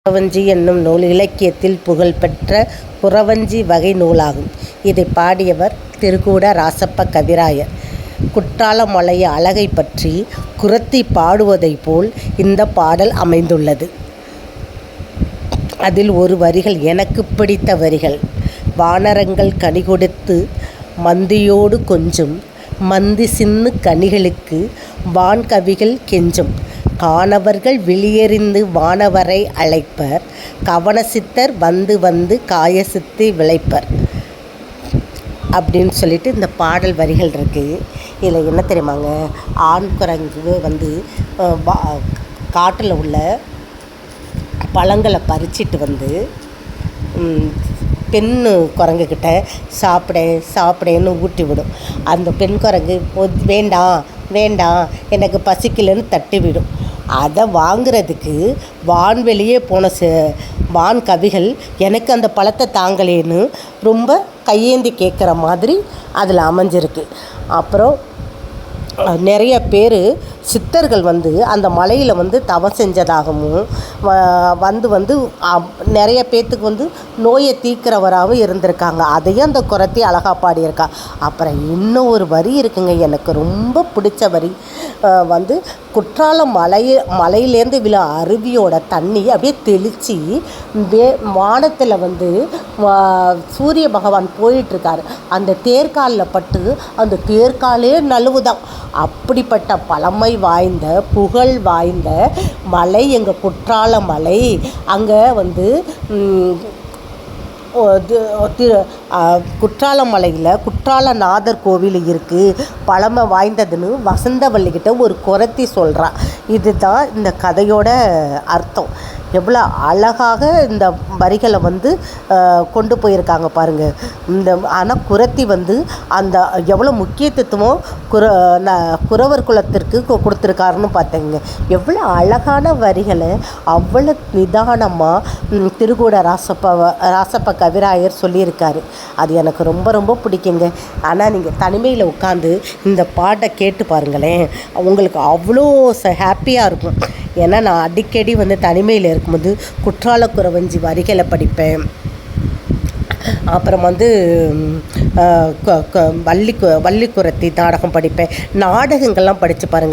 குறவஞ்சி என்னும் நூல் இலக்கியத்தில் புகழ்பெற்ற குறவஞ்சி வகை நூலாகும். இதை பாடியவர் திருக்கூட ராசப்ப கவிராயர். குற்றாலமலை அழகை பற்றி குறத்தி பாடுவதைப் போல் இந்த பாடல் அமைந்துள்ளது. அதில் ஒரு வரிகள் எனக்கு பிடித்த வரிகள். வானரங்கள் கனி கொடுத்து மந்தியோடு கொஞ்சும், மந்தி சின்னு கனிகளுக்கு வான்கவிகள் கெஞ்சும், கானவர்கள் விழியெறிந்து வானவரை அழைப்பர், கவனசித்தர் வந்து வந்து காயசித்தை விளைப்பர் அப்படின்னு சொல்லிட்டு இந்த பாடல் வரிகள் இருக்குது. இதில் என்ன தெரியுமாங்க, ஆண் குரங்கு வந்து காட்டில் உள்ள பழங்களை பறிச்சிட்டு வந்து பெண் குரங்குக்கிட்ட சாப்பிடேன்னு ஊட்டி விடும். அந்த பெண் குரங்கு வேண்டாம் வேண்டாம் எனக்கு பசிக்கலைன்னு தட்டி விடும். அதை வாங்கிறதுக்கு வான்வெளியே போன வான் கவிகள் எனக்கு அந்த பழத்தை தாங்களேன்னு ரொம்ப கையேந்தி கேட்குற மாதிரி அதில் அமைஞ்சிருக்கு. அப்புறம் நிறைய பேர் சித்தர்கள் வந்து அந்த மலையில் வந்து தவம் செஞ்சதாகவும் வந்து நிறைய பேர்த்துக்கு வந்து நோயை தீர்க்கிறவராகவும் இருந்திருக்காங்க. அதையும் அந்த குறத்தி அழகாக பாடியிருக்கா. அப்புறம் இன்னும் ஒரு வரி இருக்குங்க, எனக்கு ரொம்ப பிடிச்ச வரி. வந்து குற்றாலம் மலையிலேருந்து விழ அருவியோட தண்ணி அப்படியே தெளித்து வானத்தில் வந்து சூரிய பகவான் போயிட்டுருக்காரு. அந்த தேர்காலில் பட்டு அந்த தேர்காலே நழுவுதான். அப்படிப்பட்ட பழமை வாய்ந்த புகழ் வாய்ந்த மலை எங்கள் குற்றால மலை. அங்கே வந்து குற்றாலமலையில் குற்றாலநாதர் கோவில் இருக்குது, பழமை வாய்ந்ததுன்னு வசந்தவல்லிக்கிட்ட ஒரு குறத்தி சொல்கிறா. இதுதான் இந்த கதையோட அர்த்தம். எவ்வளோ அழகாக இந்த வரிகளை வந்து கொண்டு போயிருக்காங்க பாருங்கள். ஆனால் குறத்தி வந்து அந்த எவ்வளோ முக்கியத்துவம் குறவர் குலத்திற்கு கொடுத்துருக்காருன்னு பார்த்தேங்க. எவ்வளோ அழகான வரிகளை அவ்வளோ நிதானமாக திருக்கூட ராசப்ப கவிராயர் சொல்லியிருக்காரு. அது எனக்கு ரொம்ப ரொம்ப பிடிக்குங்க. ஆனால் நீங்கள் தனிமையில் உட்காந்து இந்த பாட்டை கேட்டு பாருங்களேன், உங்களுக்கு அவ்வளோ ஹாப்பியாக இருக்கும். ஏன்னா நான் அடிக்கடி வந்து தனிமையில் இருக்கும்போது குற்றால குறவஞ்சி வரிகளை படிப்பேன். அப்புறம் வந்து வள்ளி குறத்தி நாடகம் படிப்பேன். நாடகங்கள்லாம் படித்து பாருங்கள்.